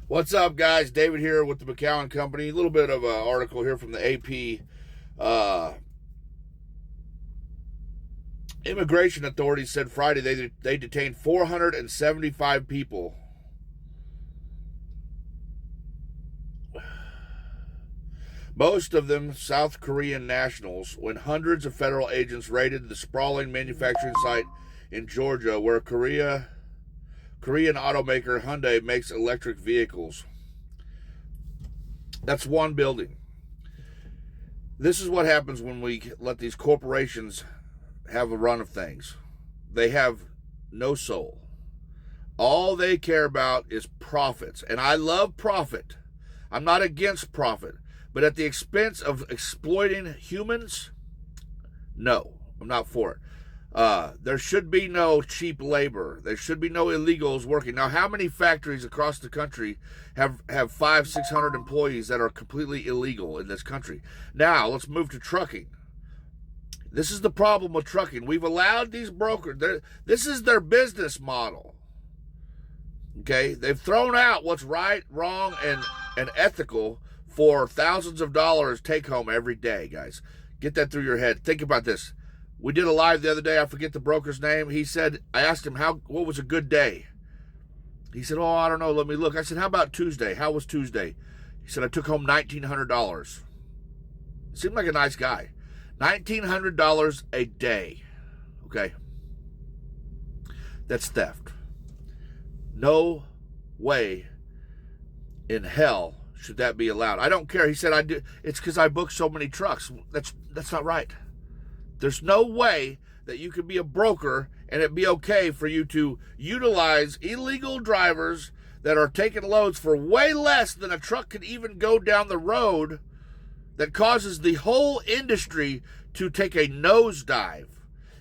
What's up, guys? David here with the McCowan Company. A little bit of an article here from the AP. Immigration authorities said Friday they detained 475 people. Most of them South Korean nationals, when hundreds of federal agents raided the sprawling manufacturing site in Georgia where Korean automaker Hyundai makes electric vehicles. That's one building. This is what happens when we let these corporations have a run of things. They have no soul. All they care about is profits. And I love profit. I'm not against profit. But at the expense of exploiting humans, no, I'm not for it. There should be no cheap labor. There should be no illegals working. Now, how many factories across the country have 500-600 employees that are completely illegal in this country? Now, let's move to trucking. This is the problem with trucking. We've allowed these brokers, this is their business model. Okay? They've thrown out what's right, wrong, and ethical for thousands of dollars take home every day, guys. Get that through your head. Think about this. We did a live the other day. I forget the broker's name. He said, I asked him, what was a good day? He said, I don't know. Let me look. I said, how about Tuesday? How was Tuesday? He said, I took home $1,900. Seemed like a nice guy. $1,900 a day. Okay. That's theft. No way in hell should that be allowed. I don't care. He said, it's because I booked so many trucks. That's not right. There's no way that you could be a broker and it be okay for you to utilize illegal drivers that are taking loads for way less than a truck could even go down the road, that causes the whole industry to take a nosedive.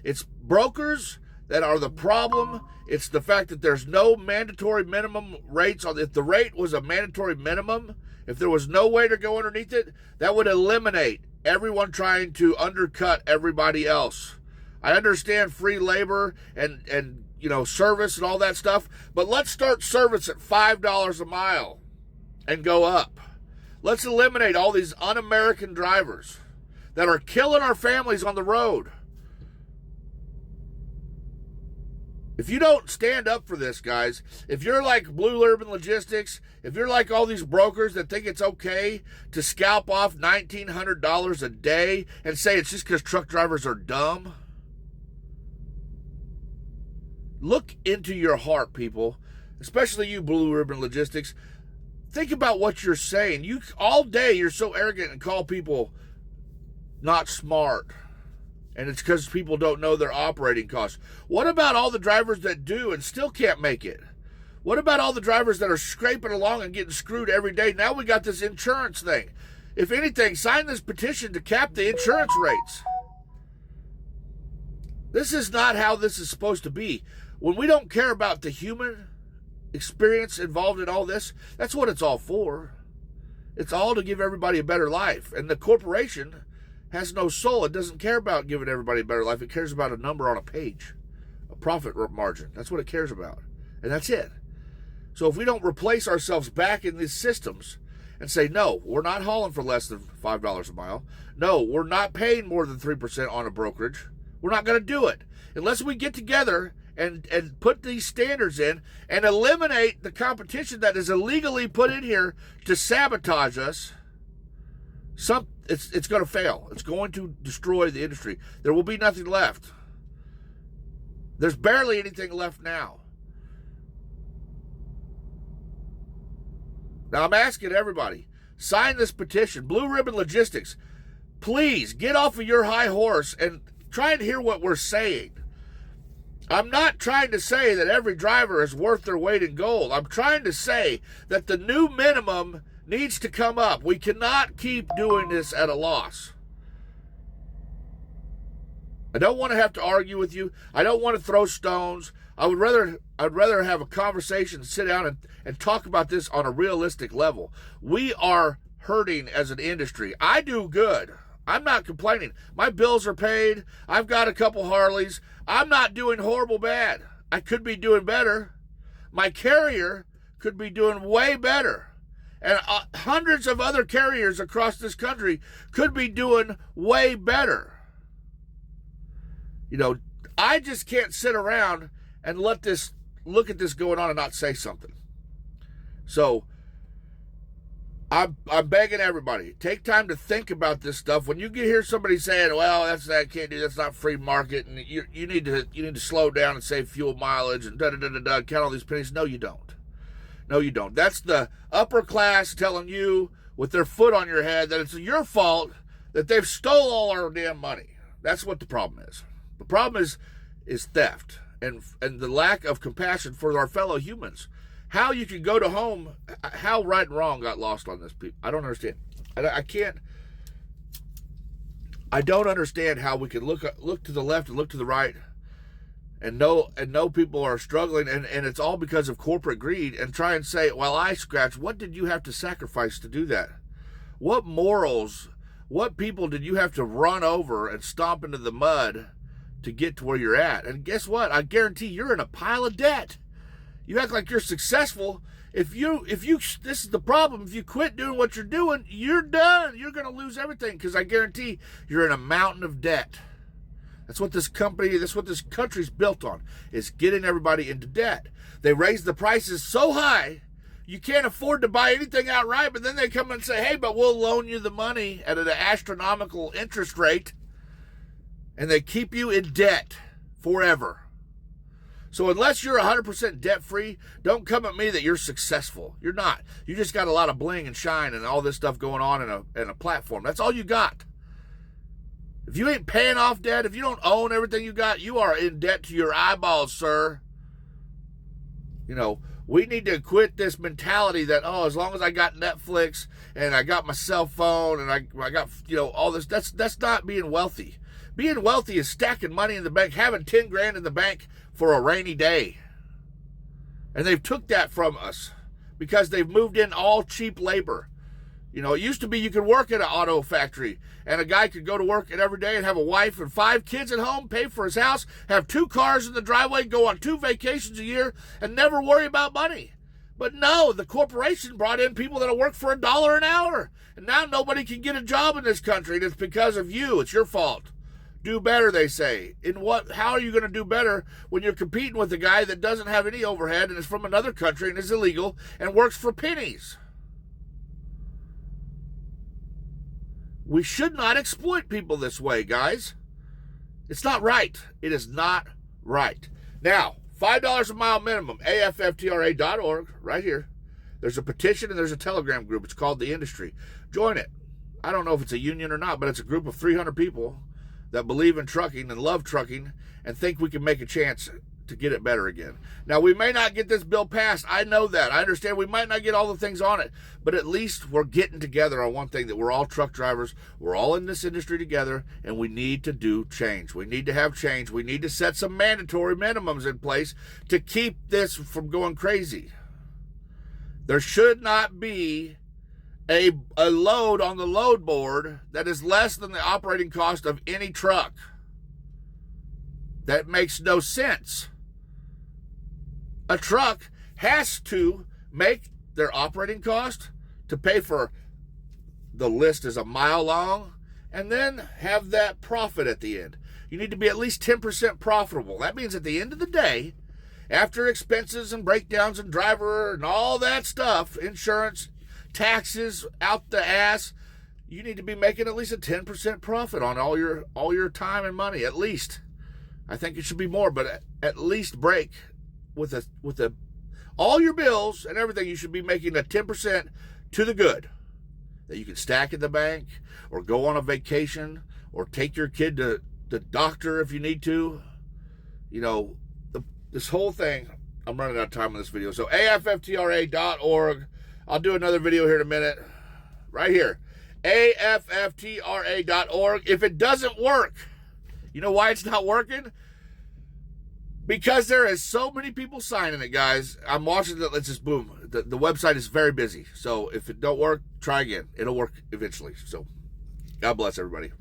It's brokers that are the problem. It's the fact that there's no mandatory minimum rates. If the rate was a mandatory minimum, if there was no way to go underneath it, that would eliminate everyone trying to undercut everybody else. I understand free labor and service and all that stuff, but let's start service at $5 a mile and go up. Let's eliminate all these un-American drivers that are killing our families on the road. If you don't stand up for this, guys, if you're like Blue Ribbon Logistics, if you're like all these brokers that think it's okay to scalp off $1,900 a day and say it's just because truck drivers are dumb, look into your heart, people, especially you, Blue Ribbon Logistics. Think about what you're saying. All day you're so arrogant and call people not smart. And it's because people don't know their operating costs. What about all the drivers that do and still can't make it? What about all the drivers that are scraping along and getting screwed every day? Now we got this insurance thing. If anything, sign this petition to cap the insurance rates. This is not how this is supposed to be. When we don't care about the human experience involved in all this, that's what it's all for. It's all to give everybody a better life. And the corporation has no soul. It doesn't care about giving everybody a better life. It cares about a number on a page, a profit margin. That's what it cares about. And that's it. So if we don't replace ourselves back in these systems and say, no, we're not hauling for less than $5 a mile. No, we're not paying more than 3% on a brokerage. We're not going to do it unless we get together and put these standards in and eliminate the competition that is illegally put in here to sabotage us. It's going to fail. It's going to destroy the industry. There will be nothing left. There's barely anything left now. Now I'm asking everybody, sign this petition. Blue Ribbon Logistics, please get off of your high horse and try and hear what we're saying. I'm not trying to say that every driver is worth their weight in gold. I'm trying to say that the new minimum needs to come up. We cannot keep doing this at a loss. I don't want to have to argue with you. I don't want to throw stones. I'd rather have a conversation, sit down and talk about this on a realistic level. We are hurting as an industry. I do good. I'm not complaining. My bills are paid. I've got a couple Harleys. I'm not doing horrible bad. I could be doing better. My carrier could be doing way better. And hundreds of other carriers across this country could be doing way better. You know, I just can't sit around and look at this going on and not say something. So I'm begging everybody, take time to think about this stuff. When you hear somebody saying, "Well, I can't do that's not free market," and you need to slow down and save fuel mileage and count all these pennies. No, you don't. No, you don't. That's the upper class telling you with their foot on your head that it's your fault that they've stole all our damn money. That's what the problem is. The problem is theft and the lack of compassion for our fellow humans. How you can go to home, how right and wrong got lost on this people. I don't understand. I don't understand how we can look to the left and look to the right and know people are struggling and it's all because of corporate greed and try and say, well, I scratch, what did you have to sacrifice to do that? What morals, what people did you have to run over and stomp into the mud to get to where you're at? And guess what? I guarantee you're in a pile of debt. You act like you're successful. If you, this is the problem. If you quit doing what you're doing, you're done. You're going to lose everything because I guarantee you're in a mountain of debt. That's what this country's built on, is getting everybody into debt. They raise the prices so high, you can't afford to buy anything outright, but then they come and say, hey, but we'll loan you the money at an astronomical interest rate, and they keep you in debt forever. So unless you're 100% debt-free, don't come at me that you're successful. You're not. You just got a lot of bling and shine and all this stuff going on in a platform. That's all you got. If you ain't paying off debt, if you don't own everything you got, you are in debt to your eyeballs, sir. You know, we need to quit this mentality that, oh, as long as I got Netflix and I got my cell phone and I got, all this, that's not being wealthy. Being wealthy is stacking money in the bank, having 10 grand in the bank for a rainy day. And they've took that from us because they've moved in all cheap labor. You know, it used to be you could work at an auto factory and a guy could go to work every day and have a wife and 5 kids at home, pay for his house, have 2 cars in the driveway, go on 2 vacations a year and never worry about money. But no, the corporation brought in people that'll work for $1 an hour. And now nobody can get a job in this country. And it's because of you. It's your fault. Do better, they say. How are you going to do better when you're competing with a guy that doesn't have any overhead and is from another country and is illegal and works for pennies? We should not exploit people this way, guys. It's not right. It is not right. Now, $5 a mile minimum, AFFTRA.org, right here. There's a petition and there's a Telegram group. It's called The Industry. Join it. I don't know if it's a union or not, but it's a group of 300 people that believe in trucking and love trucking and think we can make a chance to get it better again. Now, we may not get this bill passed. I know that. I understand we might not get all the things on it, but at least we're getting together on one thing, that we're all truck drivers. We're all in this industry together, and we need to do change. We need to have change. We need to set some mandatory minimums in place to keep this from going crazy. There should not be a load on the load board that is less than the operating cost of any truck. That makes no sense. A truck has to make their operating cost to pay for the list is a mile long and then have that profit at the end. You need to be at least 10% profitable. That means at the end of the day, after expenses and breakdowns and driver and all that stuff, insurance, taxes out the ass, you need to be making at least a 10% profit on all your time and money, at least. I think it should be more, but at least break with all your bills and everything. You should be making a 10% to the good that you can stack in the bank or go on a vacation or take your kid to the doctor if you need to. You know, this whole thing, I'm running out of time on this video. So AFFTRA.org. I'll do another video here in a minute. Right here. AFFTRA.org. If it doesn't work, you know why it's not working? Because there is so many people signing it, guys. I'm watching it. Let's just boom. The website is very busy. So if it don't work, try again. It'll work eventually. So God bless everybody.